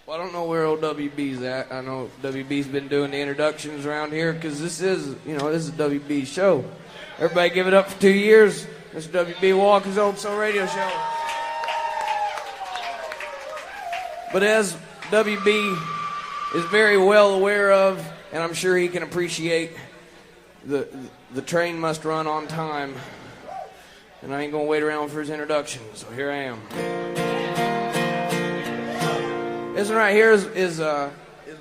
Well, I don't know where old WB's at. I know WB's been doing the introductions around here because this is a WB show. Everybody give it up for 2 years. Mr. WB Walker's Old Soul Radio Show. But as WB is very well aware of, and I'm sure he can appreciate, the train must run on time. And I ain't gonna wait around for his introduction, so here I am. This one right here is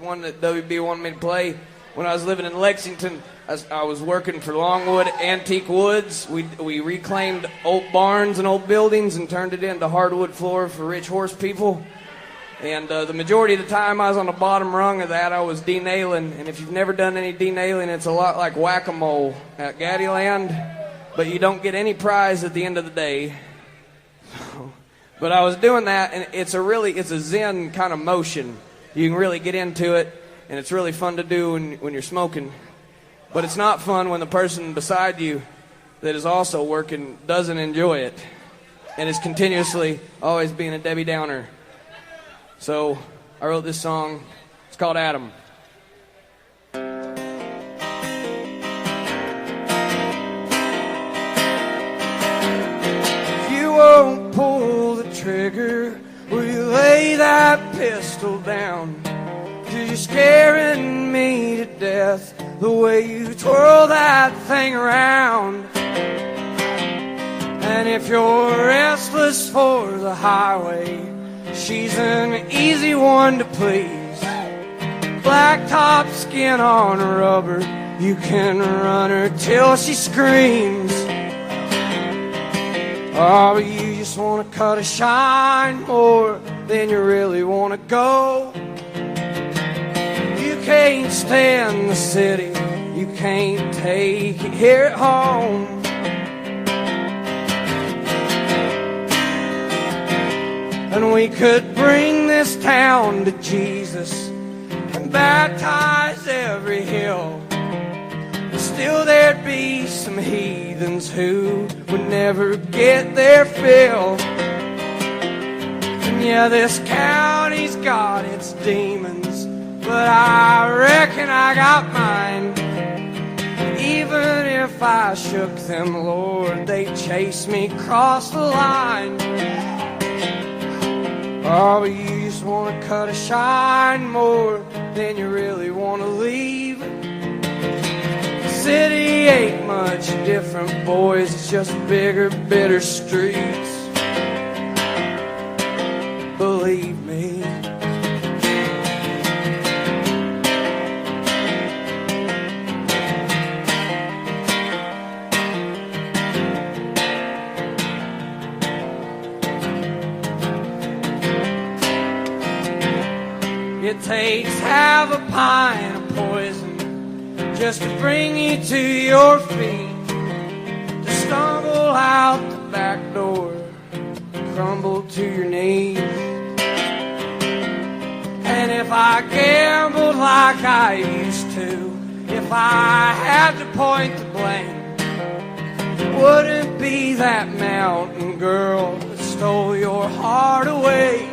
one that WB wanted me to play. When I was living in Lexington, I was working for Longwood Antique Woods. We reclaimed old barns and old buildings and turned it into hardwood floor for rich horse people. And the majority of the time I was on the bottom rung of that, I was denailing. And if you've never done any denailing, it's a lot like whack-a-mole at Gaddyland. But you don't get any prize at the end of the day. But I was doing that, and it's a zen kind of motion. You can really get into it, and it's really fun to do when you're smoking. But it's not fun when the person beside you that is also working doesn't enjoy it and is continuously always being a Debbie Downer. So I wrote this song. It's called Adam. If you won't pull the trigger, will you lay that pistol down? 'Cause you're scaring me to death, the way you twirl that thing around. And if you're restless for the highway, she's an easy one to please. Blacktop skin on rubber, you can run her till she screams. Oh, but you just want to cut a shine more than you really want to go. You can't stand the city, you can't take it here at home. And we could bring this town to Jesus and baptize every hill. But still there'd be some heathens who would never get their fill. And yeah, this county's got its demons, but I reckon I got mine. Even if I shook them, Lord, they'd chase me across the line. Oh, but you just want to cut a shine more than you really want to leave. The city ain't much different, boys, it's just bigger, bitter streets. Believe me. It takes half a pint of poison just to bring you to your feet, to stumble out the back door, crumble to your knees. And if I gambled like I used to, if I had to point the blame, would it be that mountain girl that stole your heart away?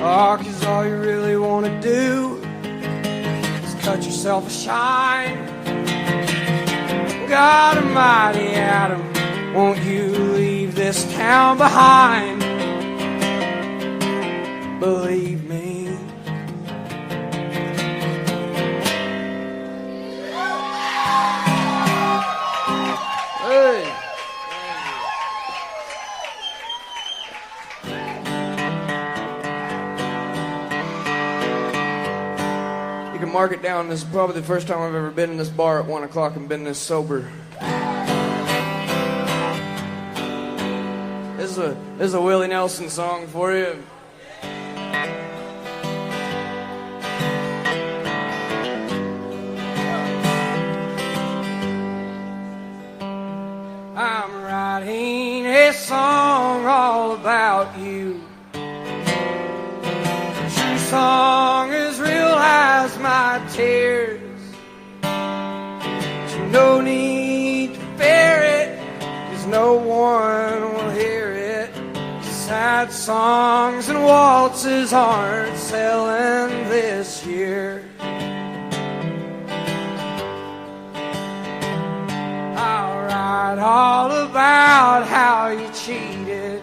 Oh, 'cause all you really want to do is cut yourself a shine. God almighty, Adam, won't you leave this town behind? Believe me. Hey. Mark it down. This is probably the first time I've ever been in this bar at 1 o'clock and been this sober. This is a Willie Nelson song for you. I'm writing a song all about you. True song as real as my tears. But no need to bear it, 'cause no one will hear it. Sad songs and waltzes aren't selling this year. I'll write all about how you cheated.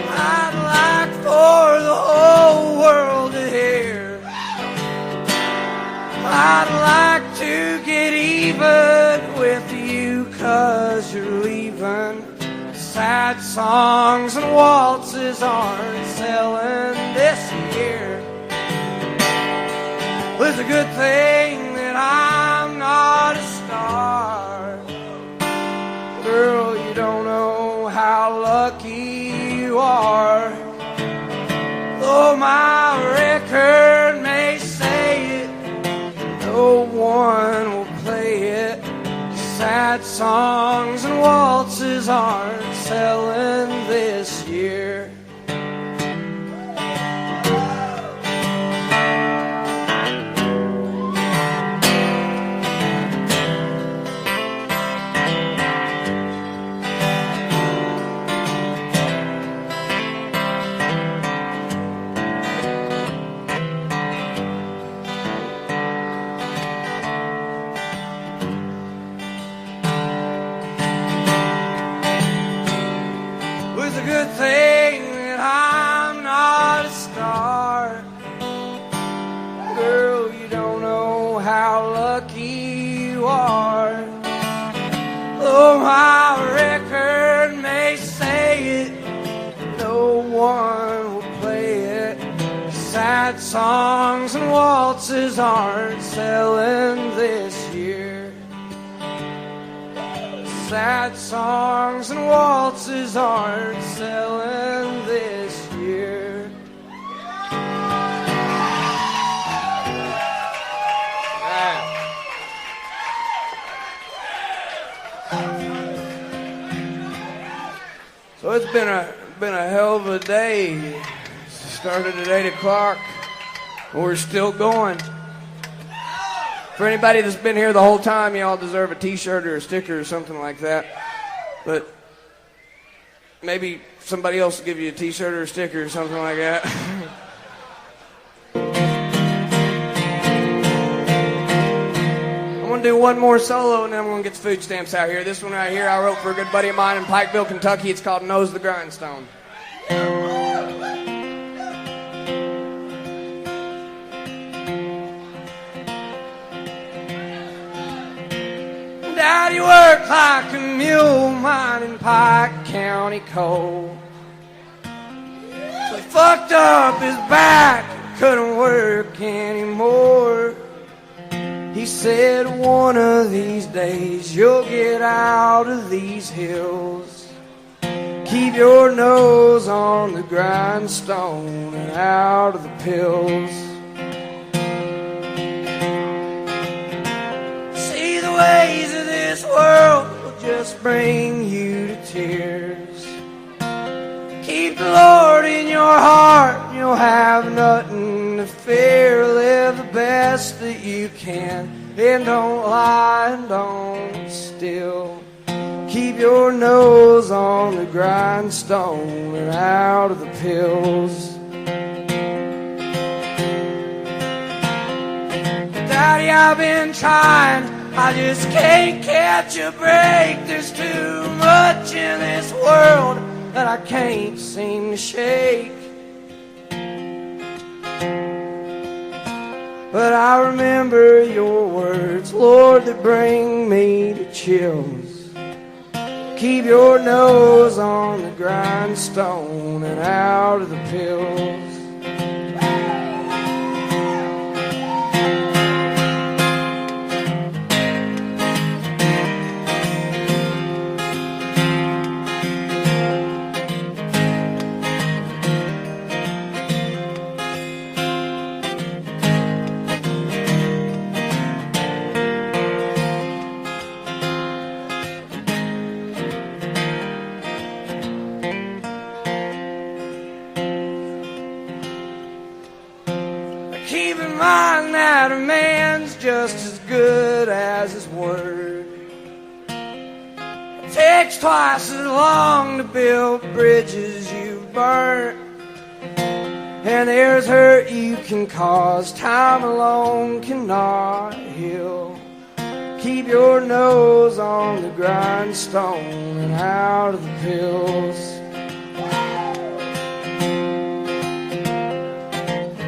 I'd like for the whole world to hear. I'd like to get even with you 'cause you're leaving. Sad songs and waltzes aren't selling this year. Well, it's a good thing that I'm not a star. Girl, you don't know how lucky you are. Though my record may say it, no one will play it. Sad songs and waltzes aren't selling this year. It's a good thing that I'm not a star. Girl, you don't know how lucky you are. Though my record may say it, no one will play it. Sad songs and waltzes aren't selling this year. Sad songs and waltzes aren't selling this year. So it's been a hell of a day. Started at 8 o'clock. We're still going. For anybody that's been here the whole time, y'all deserve a t-shirt or a sticker or something like that. But maybe somebody else will give you a t-shirt or a sticker or something like that. I'm going to do one more solo and then I'm going to get the food stamps out here. This one right here I wrote for a good buddy of mine in Pikeville, Kentucky. It's called Nose the Grindstone. Daddy worked like a mule mining Pike County coal. So he fucked up his back and couldn't work anymore. He said one of these days you'll get out of these hills. Keep your nose on the grindstone and out of the pills. See, the ways of this world will just bring you to tears. Keep the Lord in your heart and you'll have nothing to fear. Live the best that you can and don't lie and don't steal. Keep your nose on the grindstone and out of the pills. Daddy, I've been trying, I just can't catch a break. There's too much in this world that I can't seem to shake. But I remember your words, Lord, that bring me to chills. Keep your nose on the grindstone and out of the pills. Keep in mind that a man's just as good as his word. It takes twice as long to build bridges you burnt, and there's hurt you can cause time alone cannot heal. Keep your nose on the grindstone and out of the pills.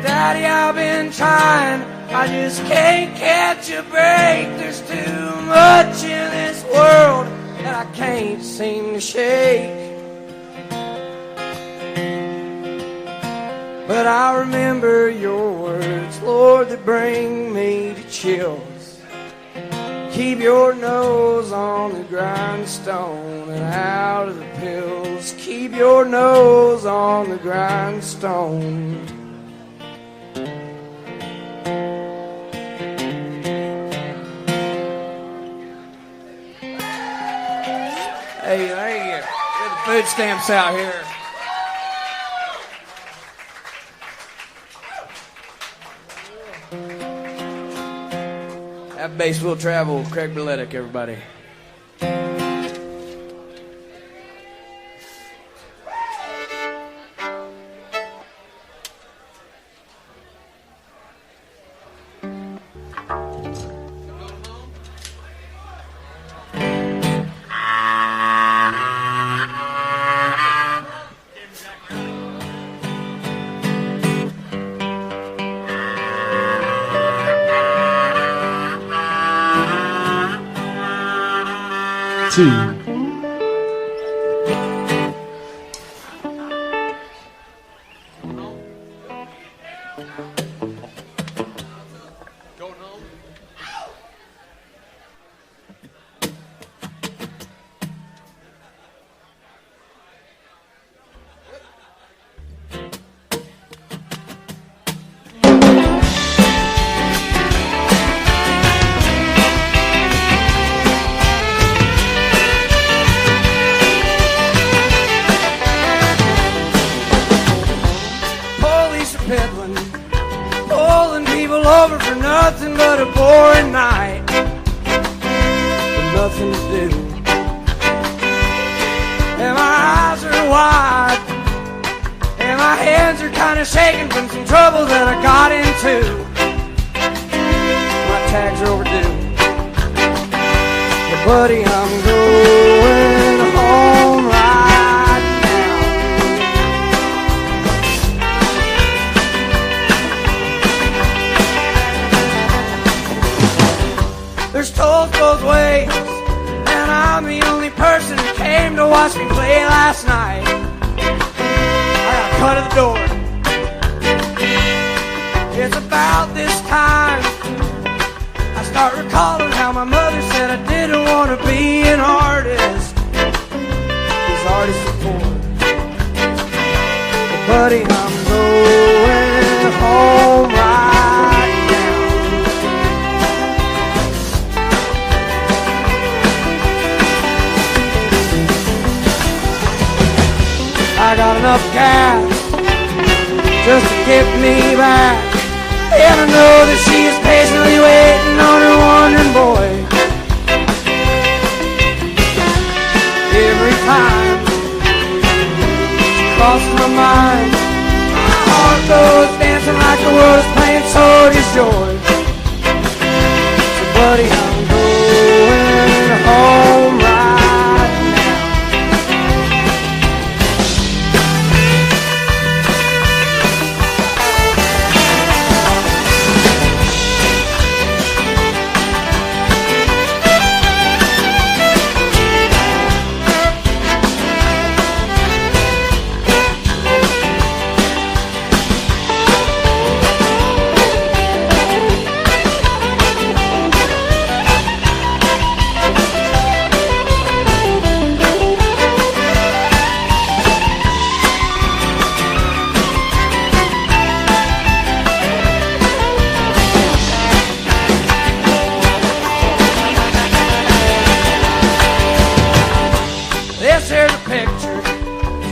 Daddy, I've been trying, I just can't catch a break. There's too much in this world that I can't seem to shake. But I remember your words, Lord, that bring me to chills. Keep your nose on the grindstone and out of the pills. Keep your nose on the grindstone. Hey, there you go. Get the food stamps out here. That bass will travel. Craig Berletic, everybody. Two. Peddling, pulling people over for nothing but a boring night, with nothing to do. And my eyes are wide, and my hands are kind of shaking from some trouble that I got into. My tags are overdue, but buddy, I'm going home right now. There's tolls both ways, and I'm the only person who came to watch me play last night. I got cut at the door. It's about this time I start recalling how my mother said I didn't want to be an artist, 'cause artists are poor. But buddy, I'm going home right now. I got enough gas just to get me back, and I know that she is patiently waiting on her wandering boy. Every time she crosses my mind, my heart goes dancing like the world is playing Soldier's Joy. So buddy, I'm going home right now. There's a picture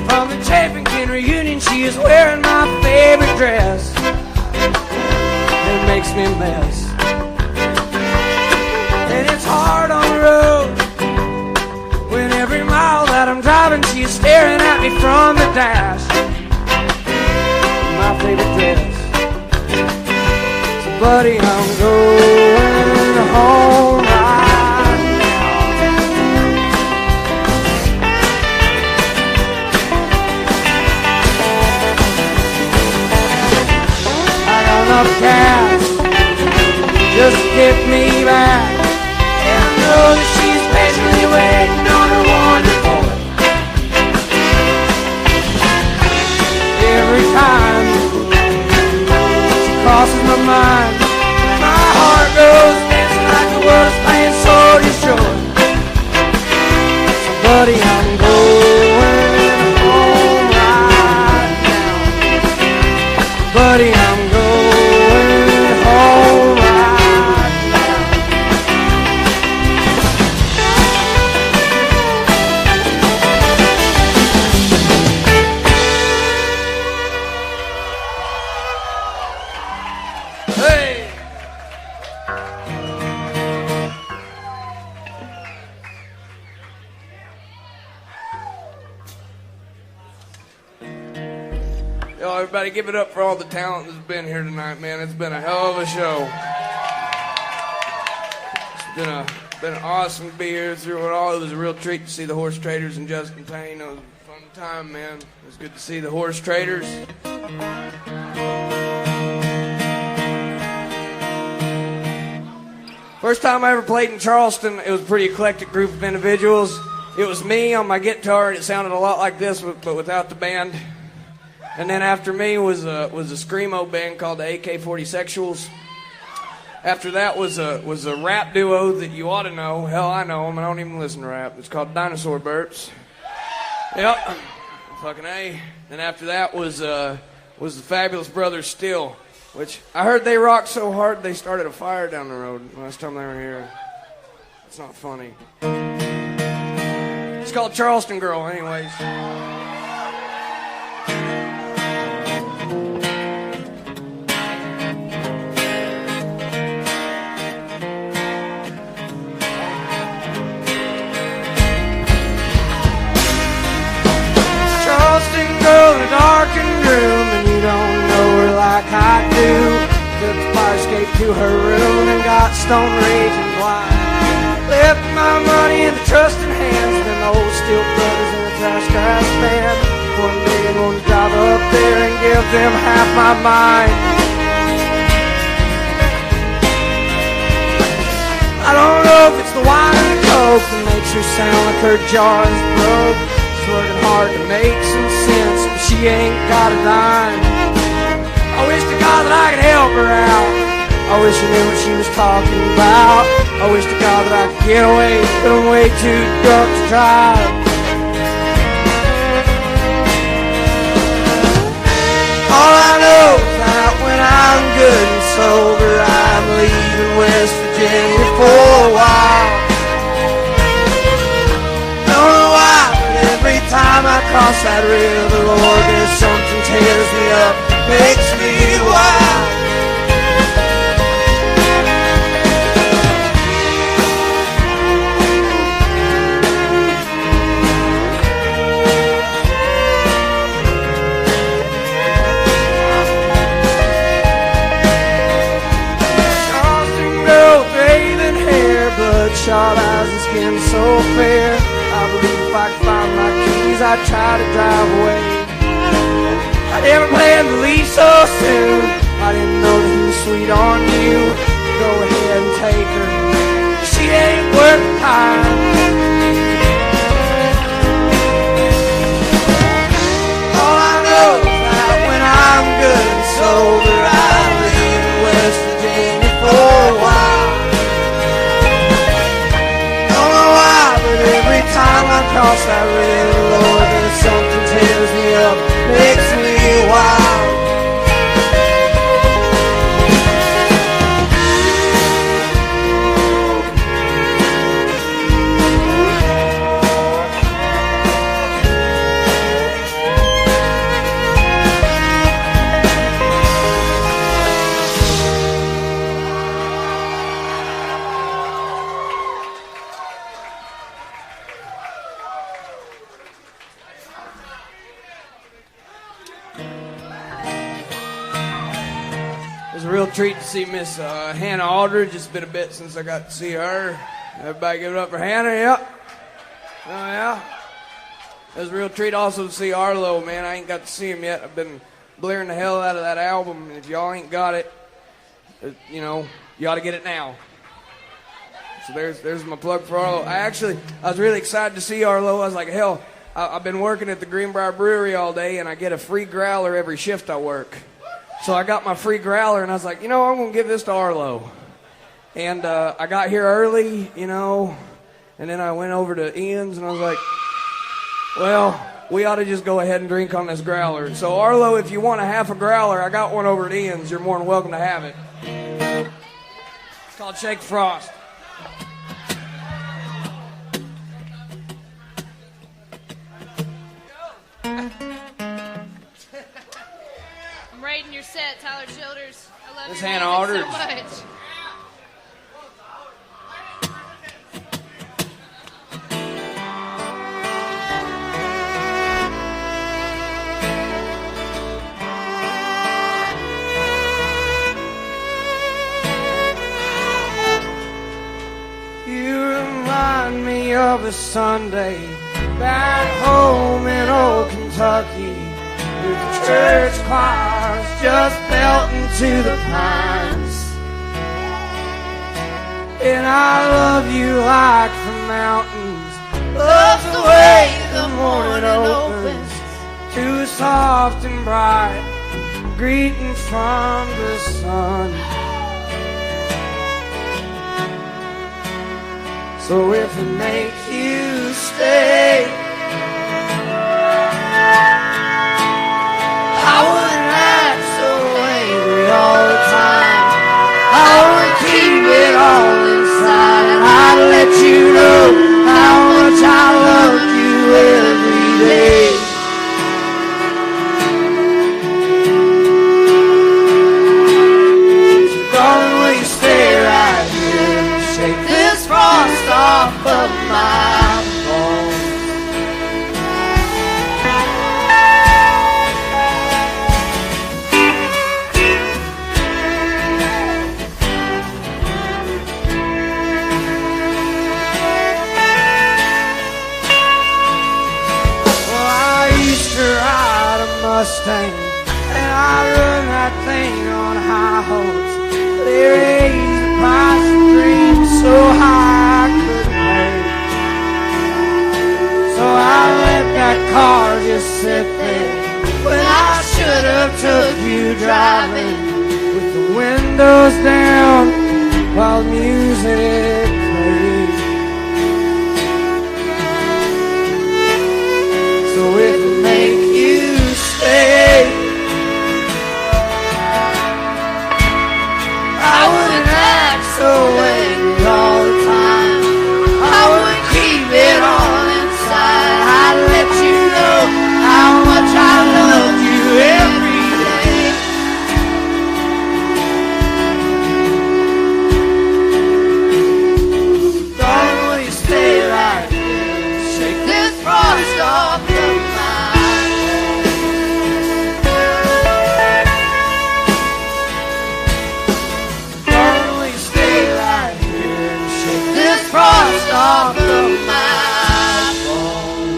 from the Chafington reunion. She is wearing my favorite dress. It makes me a mess, and it's hard on the road when every mile that I'm driving she is staring at me from the dash. buddy, I'm going home right now. I got enough cash just to get me back, and I know that she's patiently waiting on her wonderful. Every time she crosses my mind, my heart goes dancing like the world's playing so destroyed. So buddy, I'm going home right now. Buddy, I'm going home right now. Hey! Yo, everybody give it up for all the talent that's been here tonight, man. It's been a hell of a show. It's been an awesome to be here through it all. It was a real treat to see the Horse Traders and Justin Payne. It was a fun time, man. It was good to see the Horse Traders. First time I ever played in Charleston, it was a pretty eclectic group of individuals. It was me on my guitar, and it sounded a lot like this, but without the band. And then after me was a screamo band called the AK-40 Sexuals. After that was a rap duo that you ought to know. Hell, I know them. I don't even listen to rap. It's called Dinosaur Burps. Yep, fucking A. And after that was the Fabulous Brothers Still, which I heard they rocked so hard they started a fire down the road last time they were here. It's not funny. It's called Charleston Girl, anyways. Charleston girl in a darkened room, and you don't know her like I do. Took the fire escape to her room and got stone raging blind. Left my money in the trusting hands, then the old steel brothers in the trash band. One day I'm gonna drive up there and give them half my mind. I don't know if it's the wine or the coke that makes her sound like her jaw is broke. She's working hard to make some sense, but she ain't got a dime. I wish to God that I could help her out. I wish I knew what she was talking about. I wish to God that I could get away, but I'm way too drunk to drive. All I know is that when I'm good and sober, I'm leaving West Virginia for a while. Don't know why, but every time I cross that river, Lord, there's something tears me up, makes me wild. Bloodshot eyes and skin so fair. I believe if I could find my keys, I'd try to drive away. I never planned to leave so soon. I didn't know that he was sweet on you. Go ahead and take her. She ain't worth the time. All I know is that when I'm good and sober, I leave West Virginia for a while. Every time I cross that river, Lord, there's something tears me up, makes me wild. It's a real treat to see Miss Hannah Aldridge. It's been a bit since I got to see her. Everybody give it up for Hannah, yep. Oh, yeah. It was a real treat also to see Arlo, man. I ain't got to see him yet. I've been blaring the hell out of that album. And if y'all ain't got it, you know, you ought to get it now. So there's my plug for Arlo. I was really excited to see Arlo. I was like, hell, I've been working at the Greenbrier Brewery all day, and I get a free growler every shift I work. So I got my free growler, and I was like, you know, I'm going to give this to Arlo. And I got here early, you know, and then I went over to Ian's, and I was like, well, we ought to just go ahead and drink on this growler. So, Arlo, if you want a half a growler, I got one over at Ian's. You're more than welcome to have it. It's called Shake Frost. I'm rating your set, Tyler Childers. I love Miss your Hannah music Aldridge. so much. Of a Sunday back home in old Kentucky, with the church choirs just belting to the pines. And I love you like the mountains, love the way the morning opens, too soft and bright, greeting from the sun. So if it makes you stay, I wouldn't act so angry all the time. I would keep it all inside, and I'd let you know how much I loved you every day. So darling, will you stay right here and shake this frost off of my bones? Well, I used to ride a Mustang, and I run that thing on high hopes. They raised the price of dreams so high I couldn't pay. So I let that car just sit there when I should have took you driving with the windows down while music played. So if it make you stay, I wouldn't act so angry all the time. I would keep it all inside. I'd let you know how much I loved you every day. Darling, will you stay right here? Shake this frost off of my frost off of my bones.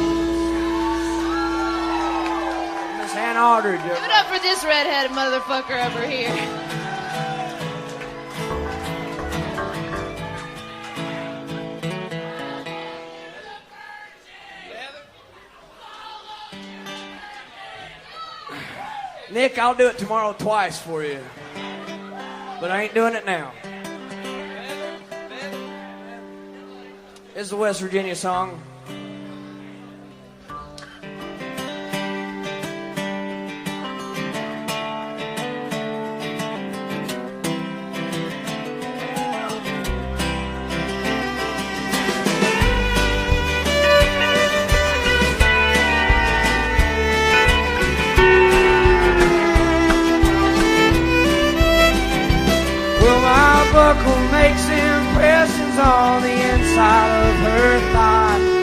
Miss Hannah Aldridge. Give it up for this redheaded motherfucker over here. Nick, I'll do it tomorrow twice for you, but I ain't doing it now. This is a West Virginia song. Well, my buckle makes impressions on the inside of her thigh.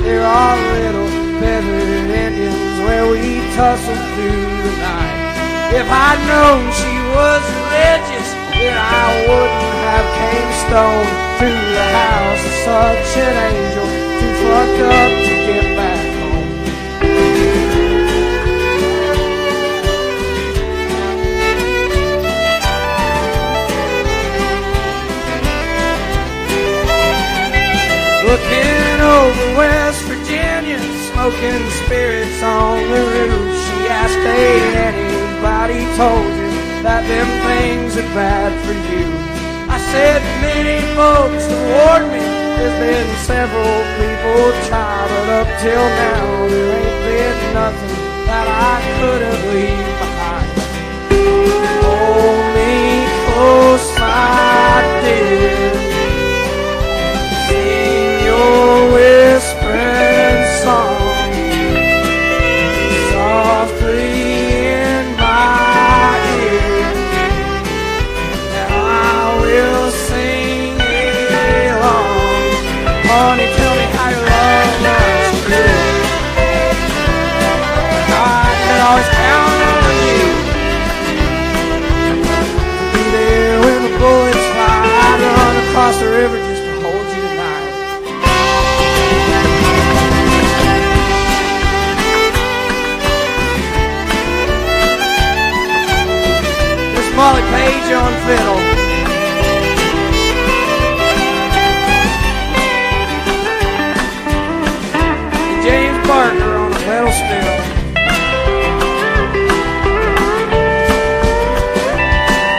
There are little feathered Indians where we tussled through the night. If I'd known she was religious, then I wouldn't have came stone to the house of such an angel, too fucked up to get back home. Looking over West Virginia, smoking spirits on the roof, she asked, hey, anybody told you that them things are bad for you? I said, many folks have warned me, there's been several people try, but up till now there ain't been nothing that I couldn't leave behind. Hold me close, my dear, sing your whispering song softly in my ear, and I will sing along. Honey, tell me how your love runs true. I can always count on you to be there when the bullets fly. I'd run across the river just to hold you tonight. This Molly Page on fiddle. James Barker on a pedal steel.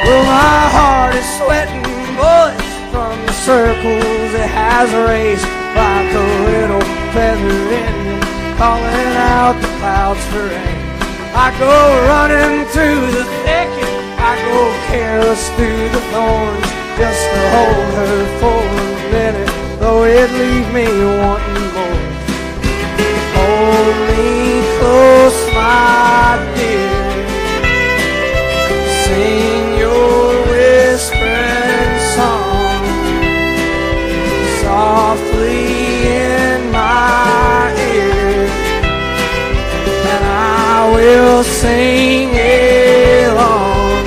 Well, my heart is sweating bullets from the circles it has raced, like a little feathered Indian calling out the clouds for rain. I go running through the thicket, I go careless through the thorns, just to hold her for a minute, though it'd leave me wanting more. Hold me close, my dear, sing your whispering song softly in my ear, and I will sing along.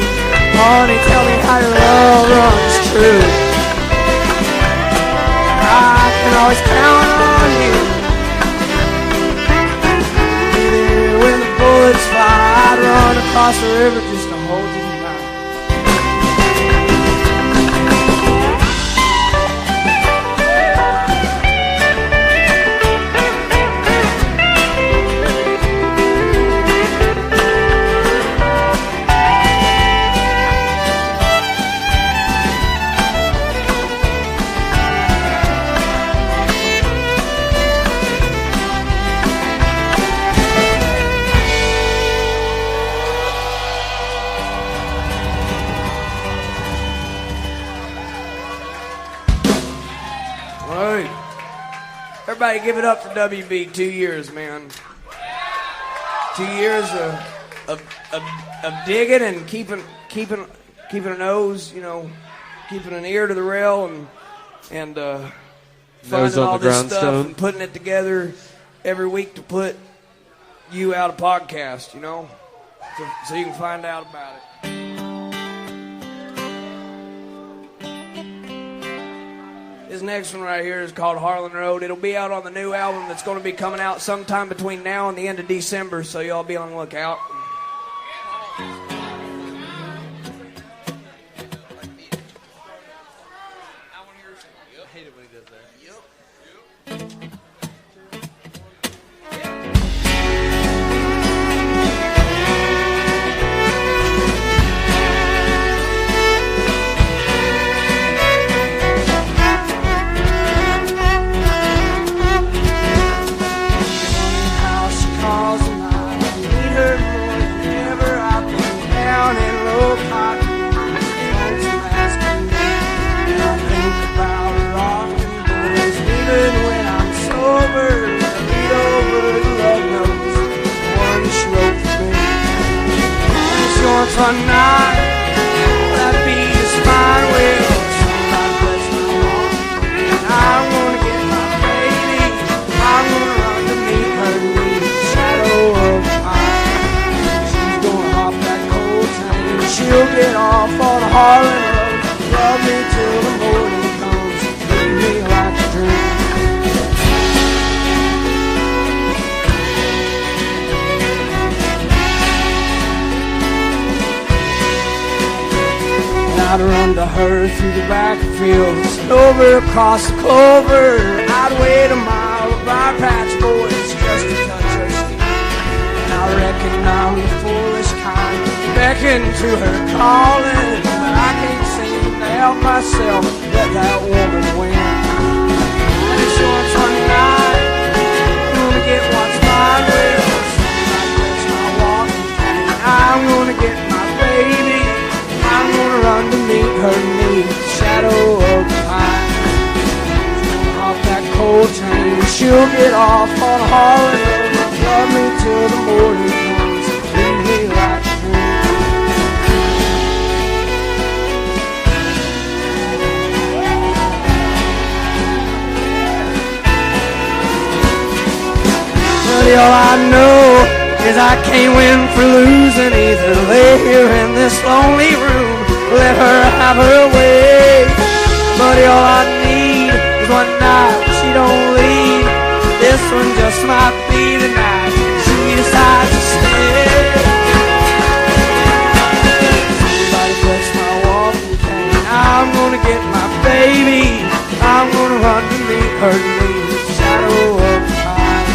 Honey, tell me how your love runs true. I can always count on you. Bullets fly, I'd run across the river just to hold you tonight. Everybody give it up for WB. 2 years, man. 2 years of digging and keeping a nose, you know, keeping an ear to the rail and finding all this stuff and putting it together every week to put you out a podcast, you know, so you can find out about it. This next one right here is called Harlan Road. It'll be out on the new album that's going to be coming out sometime between now and the end of December, so y'all be on the lookout. One night, that beat is fine will. Somebody bless my heart. And I'm gonna get my baby. I'm gonna run to meet her in the shadow of pine. She's gonna hop that coal train. She'll get off on Harlan Road. me till the morning comes. Leave me like a dream. I'd run to her through the back fields, over across the clover. I'd wait a mile of our patch boys just to touch her skin. And I reckon I'm the foolish kind, beckon to her calling, but I can't seem to help myself, let that woman win. And it's your turn tonight, I'm gonna get what's mine with. That's my walking cane. I'm gonna get my baby. I'm gonna run to meet her beneath the shadow of the pine. Off that coal train, she'll get off on Harlan Road. Love me till the morning comes, leave me like a dream. But all I know is I can't win for losing either. Lay here in this lonely room, let her have her way. Buddy, all I need is one night, she don't leave. This one just might be the night she decides to stay. Somebody touch my walking cane. I'm gonna get my baby. I'm gonna run to meet her beneath the shadow of the pine.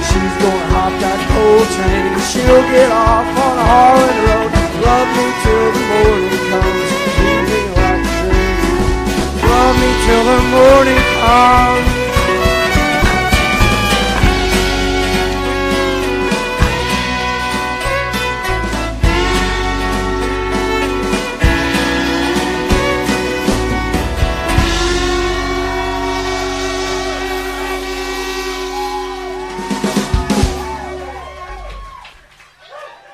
She's gonna hop that coal train, she'll get off on Harlan Road. Love me till the morning comes, leave me like a dream. Love me till the morning comes.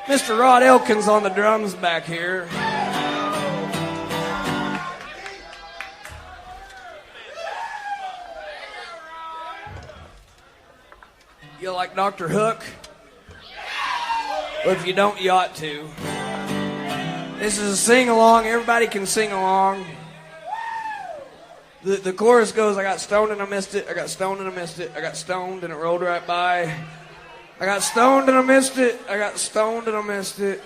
Mr. Rod Elkins on the drums back here. You like Dr. Hook? Well, if you don't, you ought to. This is a sing-along. Everybody can sing along. The chorus goes, I got stoned and I missed it. I got stoned and I missed it. I got stoned and it rolled right by. I got stoned and I missed it. I got stoned and I missed it.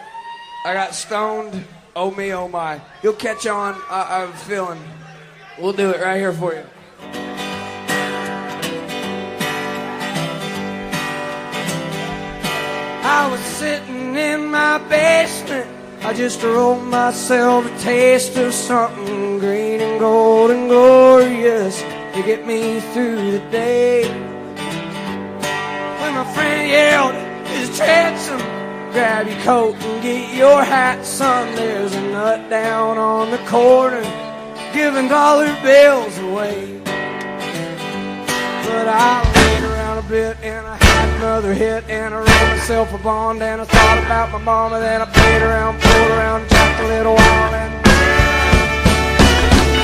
I got stoned. Oh me, oh my. You'll catch on. I have a feeling. We'll do it right here for you. I was sitting in my basement. I just rolled myself a taste of something green and gold and glorious to get me through the day. When my friend yelled, "It's transom, grab your coat and get your hat, son. There's a nut down on the corner giving dollar bills away." But I laid around a bit and I had another hit and I wrote myself a bond and I thought about my mama. Then I played around, pulled around, jacked a little while and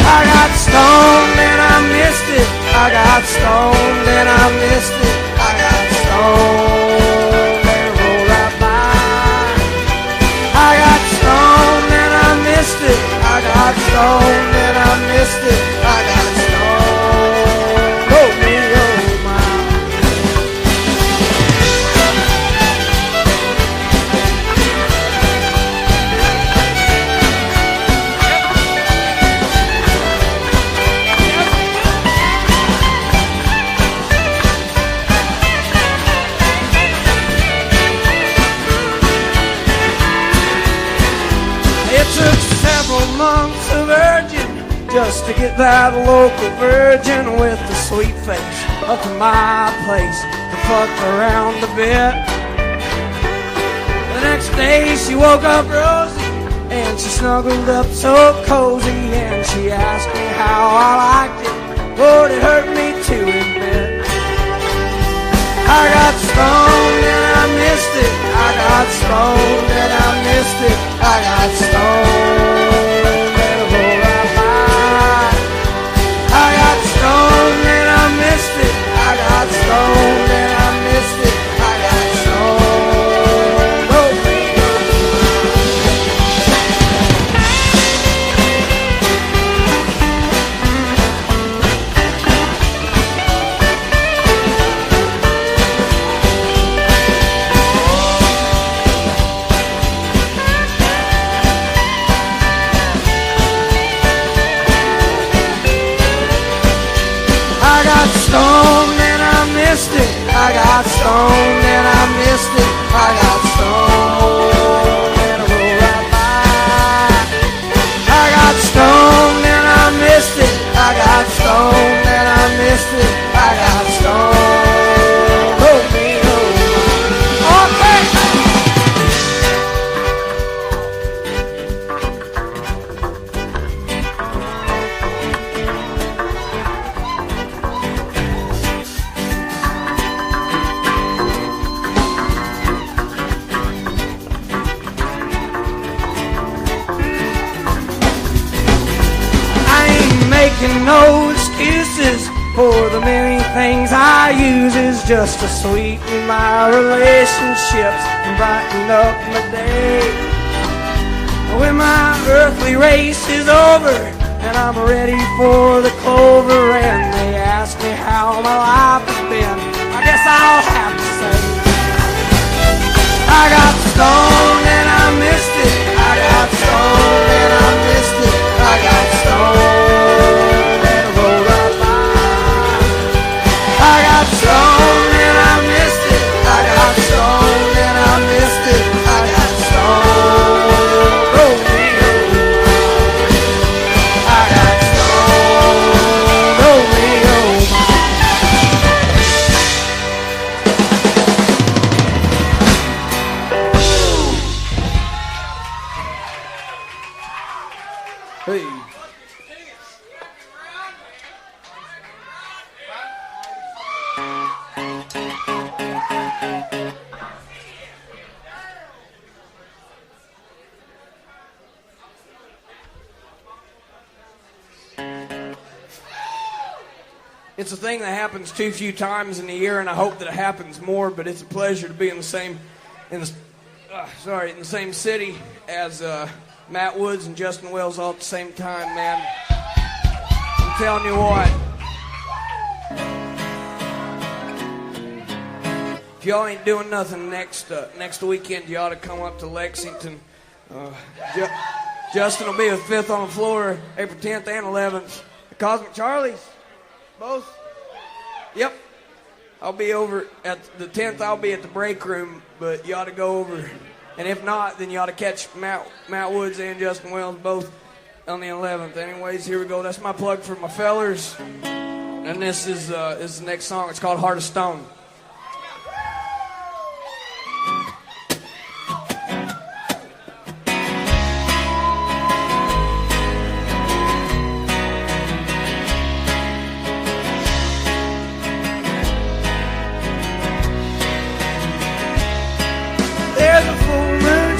I got stoned and I missed it. I got stoned and I missed it. I got stoned and it rolled right by. I got stoned and I missed it. I got stoned and I missed it. I got stoned. Oh me, oh my. It took several months of urging just to get that local virgin with the sweet face up to my place to fuck around a bit. The next day she woke up rosy and she snuggled up so cozy and she asked me how I liked it. Lord, it hurt me to admit. I got stoned and I missed it. I got stoned and I missed it. I got stoned and it rolled right by. I got stoned and I missed it. I got stoned and I missed it. I got stoned. Oh, stoned and I missed it. I got stoned and I rolled right by. I got stoned and I missed it. I got stoned and I missed it. I got stoned. Oh me, oh my. Okay. Making no excuses for the many things I use is just to sweeten my relationships and brighten up my day. When my earthly race is over and I'm ready for the clover and they ask me how my life has been, I guess I'll have to say I got stoned and I missed it. I got stoned and I missed it. I got stoned and I rolled right by. I got stoned and I missed it. I got stoned and I missed it. I got stoned. Oh me, oh my. I got stoned. Oh me, oh my. Hey. It's a thing that happens too few times in a year, and I hope that it happens more. But it's a pleasure to be in the same city as Matt Woods and Justin Wells all at the same time, man. I'm telling you what. If y'all ain't doing nothing next weekend, you ought to come up to Lexington. Justin will be with Fifth on the Floor April 10th and 11th. The Cosmic Charlies, both. Yep. I'll be over at the 10th. I'll be at the break room, but you ought to go over. And if not, then you ought to catch Matt Woods and Justin Wells both on the 11th. Anyways, here we go. That's my plug for my fellers. And this is the next song. It's called Heart of Stone.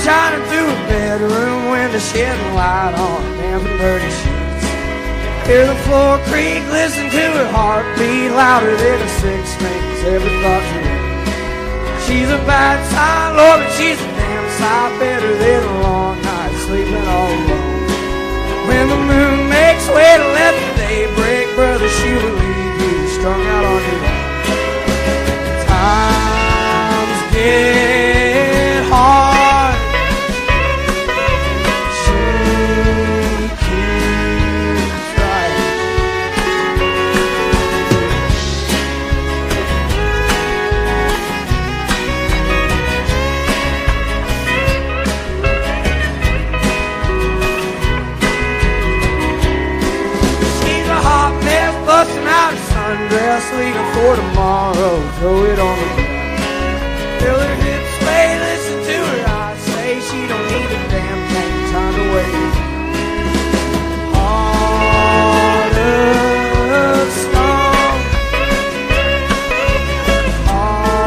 Shining through a bedroom window, shedding light on damp and dirty sheets. Hear the floor creak, listen to her heartbeat, louder than a six-string's ever thought to be. She's a bad sign, Lord, but she's a damn sight better than a long night sleeping all alone. When the moon makes way to let the day break, brother, she will leave you strung out on your own. Times get hard. Undress, leaving for tomorrow, throw it on the ground. Feel her hips sway, listen to her eyes say she don't need a damn thing, time to wait. Heart of stone, harder than fire.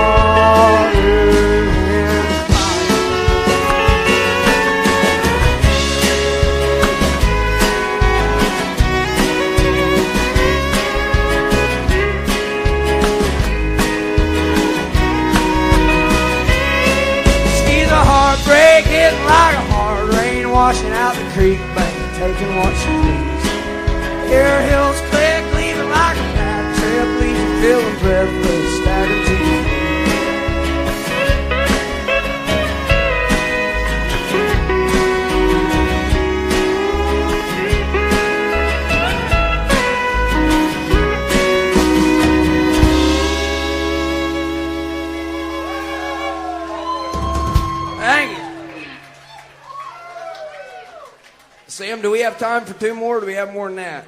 Break hitting like a hard rain, washing out the creek bank, taking what she needs. Hear her hills click, leaving like a bad trip, leaving feeling breathless, staggering to your feet. Sam, do we have time for 2 more, or do we have more than that?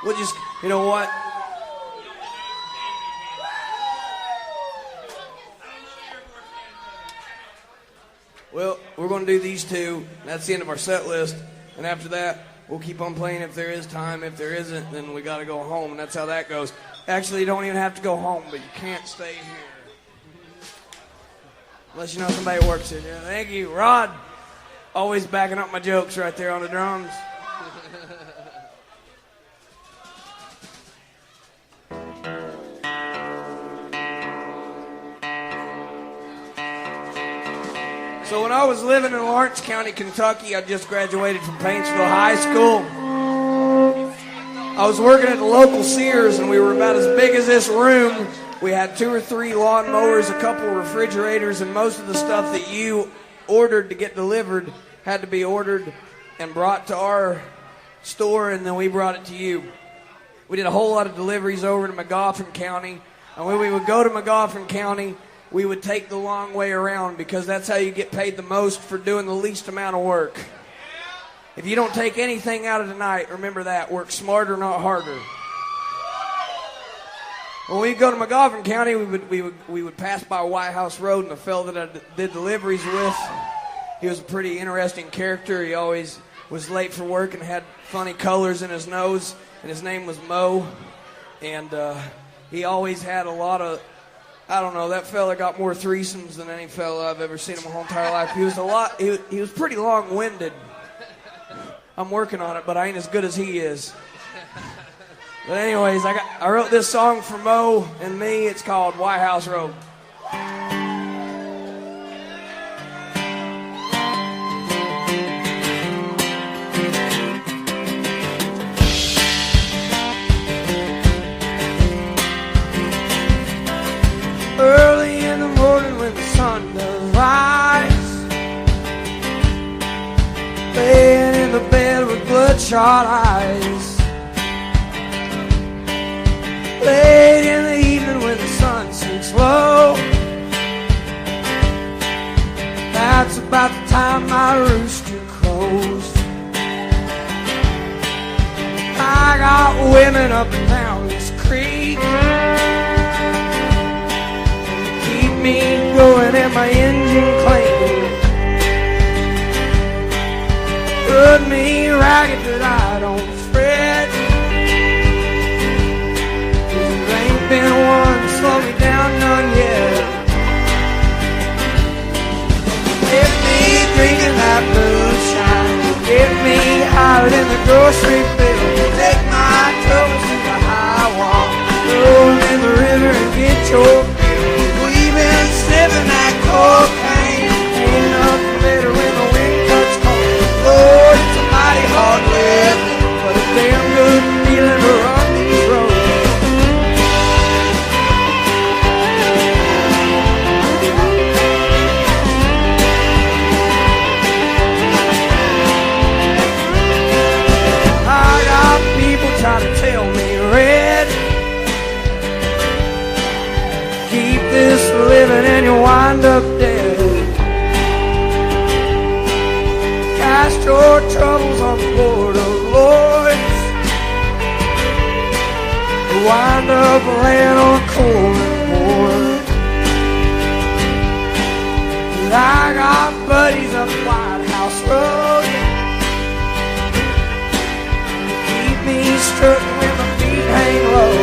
We'll just, you know what? Well, we're going to do these 2. That's the end of our set list. And after that, we'll keep on playing if there is time. If there isn't, then we got to go home, and that's how that goes. Actually, you don't even have to go home, but you can't stay here. Unless you know somebody works here. Yeah, thank you. Rod, always backing up my jokes right there on the drums. So when I was living in Lawrence County, Kentucky, I just graduated from Paintsville High School. I was working at the local Sears, and we were about as big as this room. We had 2 or 3 lawn mowers, a couple of refrigerators, and most of the stuff that you ordered to get delivered had to be ordered and brought to our store, and then we brought it to you. We did a whole lot of deliveries over to McGoffin County, and when we would go to McGoffin County, we would take the long way around because that's how you get paid the most for doing the least amount of work. If you don't take anything out of the night, remember that. Work smarter, not harder. When we go to McGoffin County, we would pass by White House Road, and the fellow that I did deliveries with, he was a pretty interesting character. He always was late for work and had funny colors in his nose, and his name was Mo. And he always had a lot of, I don't know, that fella got more threesomes than any fella I've ever seen in my whole entire life. He was pretty long-winded. I'm working on it, but I ain't as good as he is. But anyways, I wrote this song for Mo and me. It's called White House Road. Early in the morning when the sun does rise, laying in the bed with bloodshot eyes. Late in the evening when the sun sinks low, that's about the time my rooster crows. I got women up and down this creek, keep me going and my engine clean. Put me ragged but I don't fret. Been one slow me down, none yet. Get me drinking that moonshine, get me out in the grocery bill. Take my troubles to the high wall, throw them in the river and get your fill. We've been sipping that cocaine, ain't nothing better when the wind cuts cold. Lord, it's a mighty hard living, but a damn good feeling to run these roads. Try to tell me, Red, keep this living and you wind up dead. Cast your troubles on the Lord of Lords, wind up laying on cold and board. I got buddies up White House Road, me strutting with my feet hang low.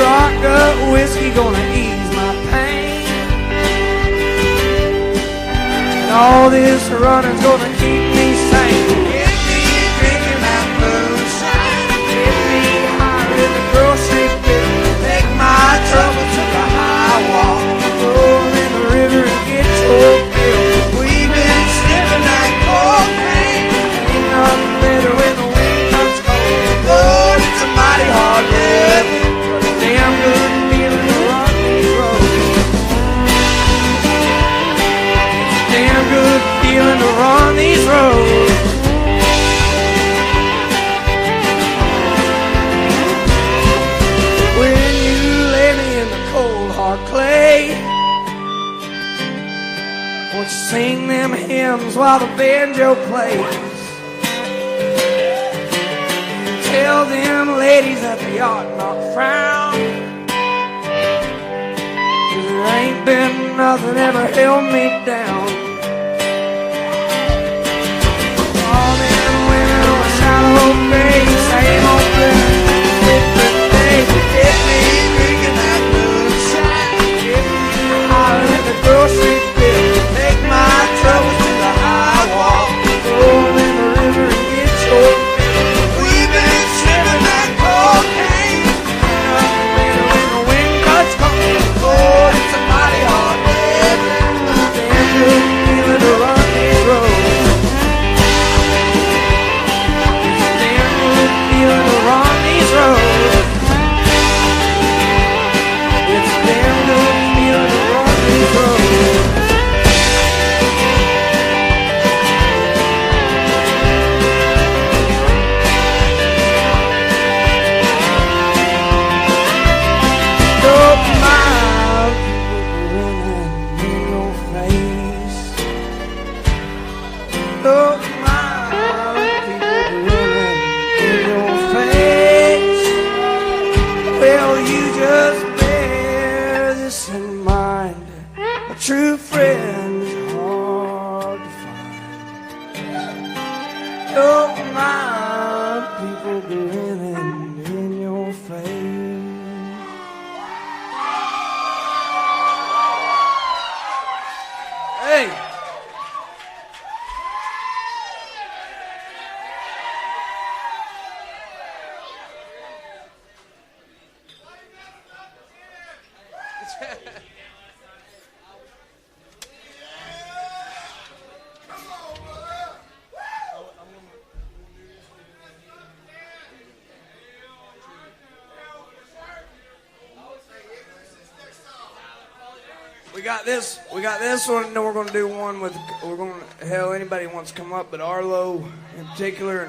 Rock up whiskey gonna ease my pain, and all this running's gonna keep me sane. Get me drinking that moonshine, get me higher in the grocery bill. Take my troubles to the high wall, throw them in the river and get your fill. We've been sniffing that cocaine, nothing better when the wind comes cold. Lord, it's a mighty hard living, but a damn good feeling to run these roads. It's a damn good feeling to run these roads. sing them hymns while the banjo plays. Tell them ladies that they ought not frown, 'cause there ain't been nothing ever held me down. All them women on the side of old face, same old thing, different day. Get me drinking that moonshine, get me hollering at the grocery bill, take my troubles to the high wall, roll in the river and get your fill. We've been sipping that cocaine, when the wind cuts cold, Lord, it's a mighty hard day. Damn good feeling to run these roads. It's a damn good feeling to run these roads. It's a damn good feeling to run these roads. Don't mind people grinning in your face. Don't mind people grinning in your face. Well, you just bear this in mind. A true friend is hard to find. Don't mind people grinning in your face. Hey! We got this one, and then we're gonna do one with, hell, anybody wants to come up, but Arlo in particular,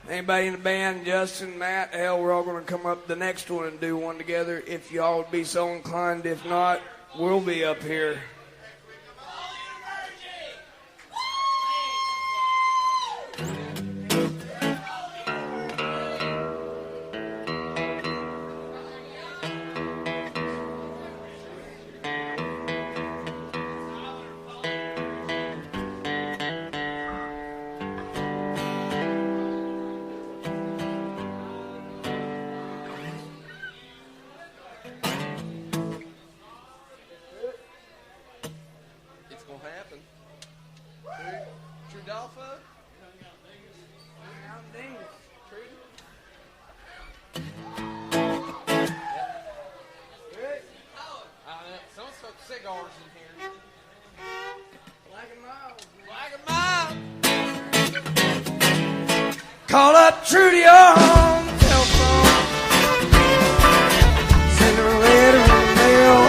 and anybody in the band, Justin, Matt, hell, we're all gonna come up the next one and do one together if y'all would be so inclined. If not, we'll be up here. Cigars in here. Black and mild. Call up Trudy on the telephone. Send her a letter in the mail.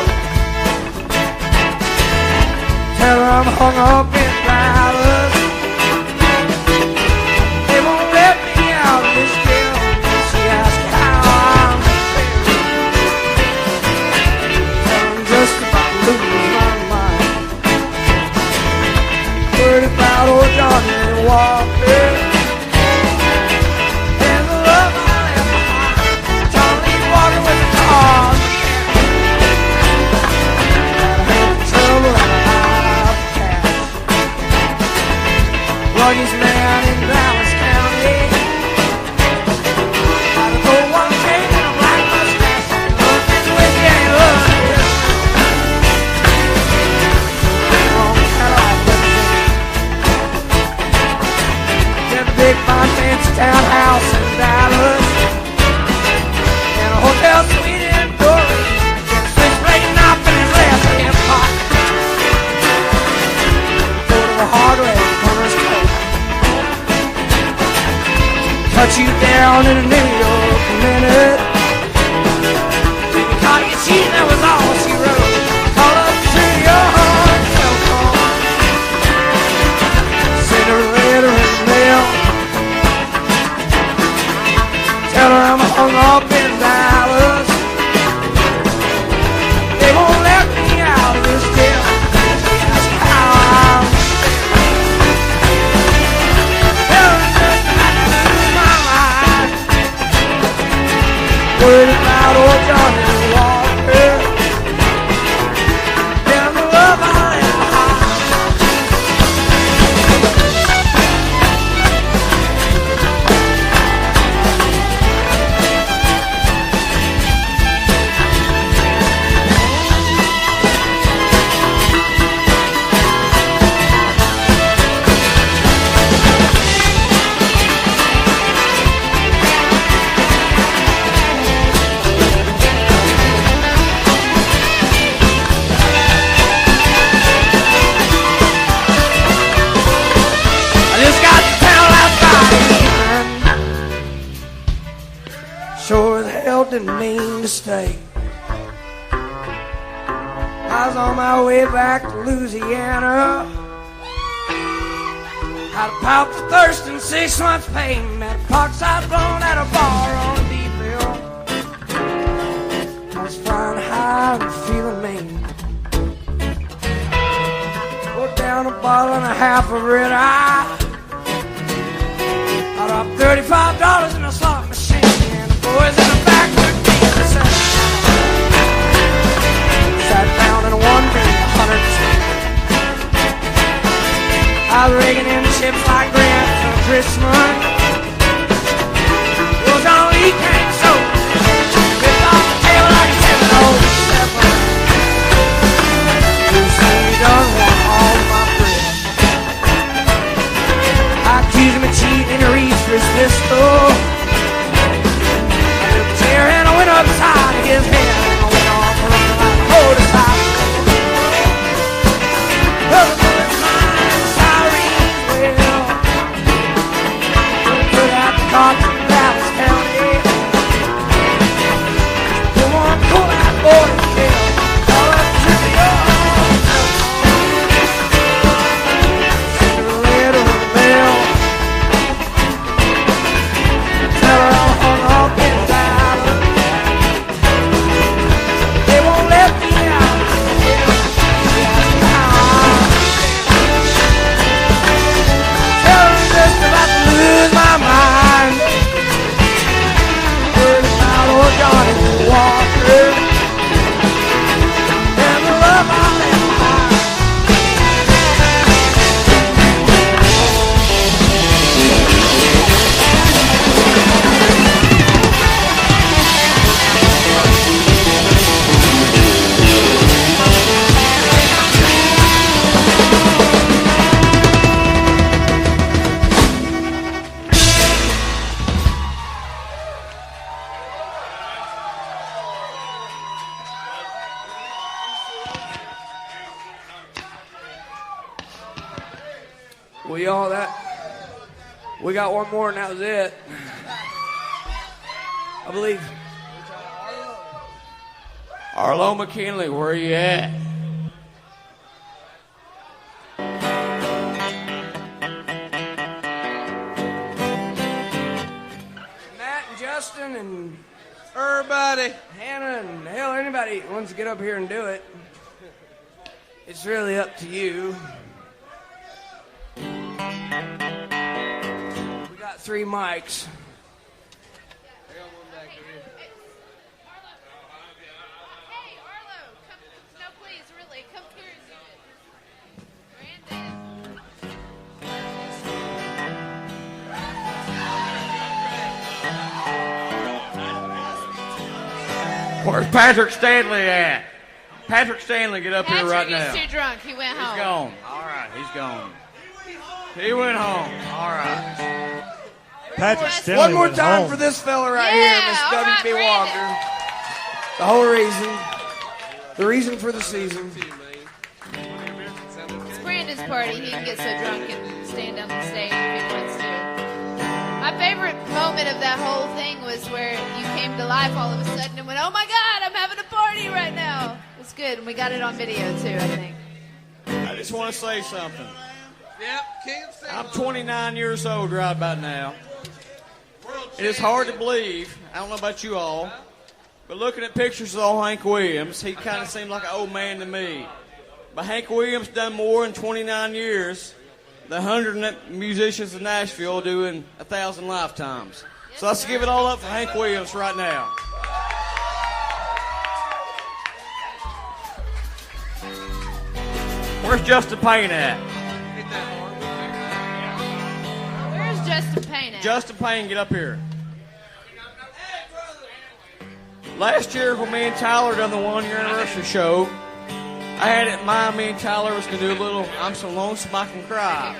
Tell her I'm hung up in Dallas. They won't let me out of this jail. She asked how I'm feeling. Tell them just about losing my mind. Worried about old Johnny Walker and the love I left behind. Johnny Walker with the car. Had trouble and a lot of cash. Lucky's man in Dallas County. Had a gold one chain and a black mustache. Looked his way, yeah, he looked it. Big fine fancy townhouse in Dallas, and a hotel suite in Dory, and a switchblade knife in his left hand pocket. Go to the hardware corner's coat, cut you down in a New York minute. Baby caught you cheating, that was all she wrote. Call up to your cell phone, send her a letter in the mail. Tell her I'm hung up in Dallas. They won't let me out of this jail. She asked how I'm didn't mean to stay. I was on my way back to Louisiana. Had a pout for thirst and 6 months pain. Met a parkside blown at a bar on Deepville. I was flying high and feeling mean. Poured down a bottle and a half of red eye. I dropped $35 in a slot machine. And the boys in the back took me to the center. Sat down and won me 100. I was rigging in ships like Grant for Christmas. Was on weekend, so ripped off the tail like 707. You see me done won all my bread. I accused him of cheating and reached for his pistol. I took a chair and I went upside his head. And I went on for running like a motorcycle. Dallas County. Come on, pull that boy, yeah. All up to the yard. Send her a letter in the mail. Tell her I'm hung up in Dallas. They won't let me out. Tell her I'm just about to lose my mind. Johnny Walker and the love I left behind. Well, y'all, we got one more and that was it. I believe. Arlo McKinley, where are you at? Matt and Justin and everybody, Hannah and hell, anybody who wants to get up here and do it. It's really up to you. We got 3 mics. Hey, Arlo, come. No, please, really, come here and do it. Brandon. Where's Patrick Stanley at? Patrick Stanley, get up here right now. He's too drunk. He went home. He's gone. All right, he's gone. He went home. All right. Patrick Stanley One more went time home. for this fella right Yeah, here, Miss all right, W.B. Brandon. Walker. The whole reason. The reason for the season. It's Brandon's party. He can get so drunk and stand on the stage if he wants to. My favorite moment of that whole thing was where you came to life all of a sudden and went, "Oh my God, I'm having a party right now." It was good, and we got it on video too, I think. I just want to say something. I'm 29 years old right about now. It is hard to believe. I don't know about you all, but looking at pictures of old Hank Williams, he kind of seemed like an old man to me. But Hank Williams done more in 29 years than 100 musicians in Nashville do in 1,000 lifetimes. So let's give it all up for Hank Williams right now. Where's Justin Payne at? Where's Justin Payne at? Justin Payne, get up here. Last year when me and Tyler done the 1-year anniversary show, I had it in mind me and Tyler was going to do a little I'm So Lonesome I Can Cry.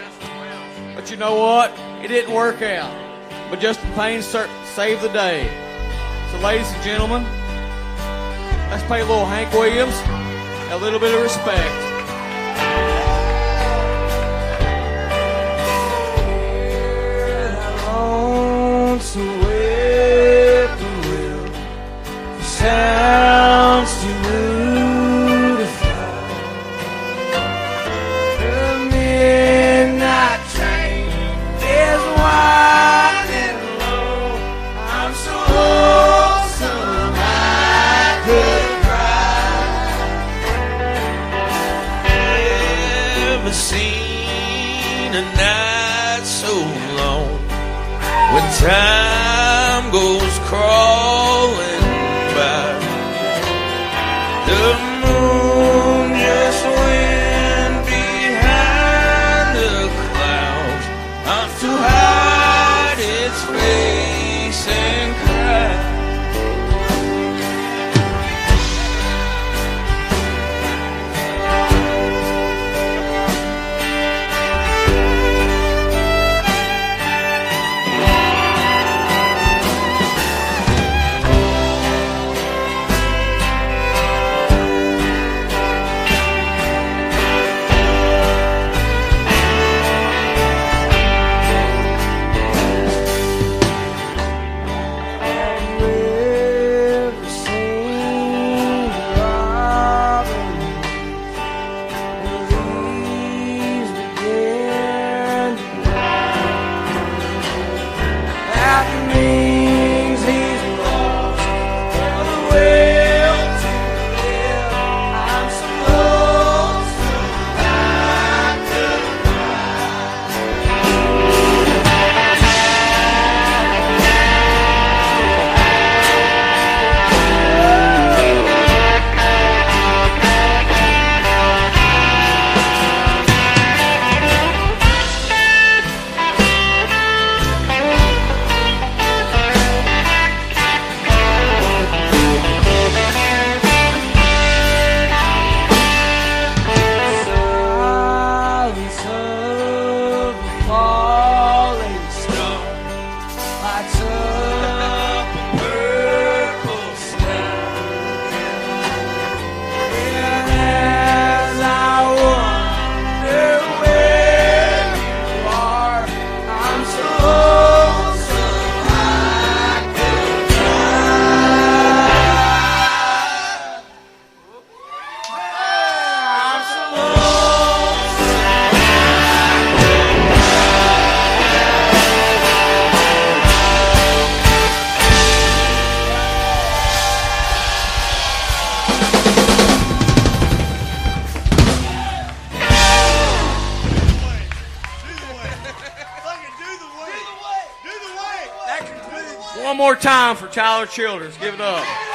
But you know what? It didn't work out. But Justin Payne saved the day. So ladies and gentlemen, let's pay a little Hank Williams a little bit of respect. Lonesome whippoorwill never seen a night so long. When time goes crawling by, the moon just went behind the clouds, off to hide its face and cry. One more time for Tyler Childers. Give it up.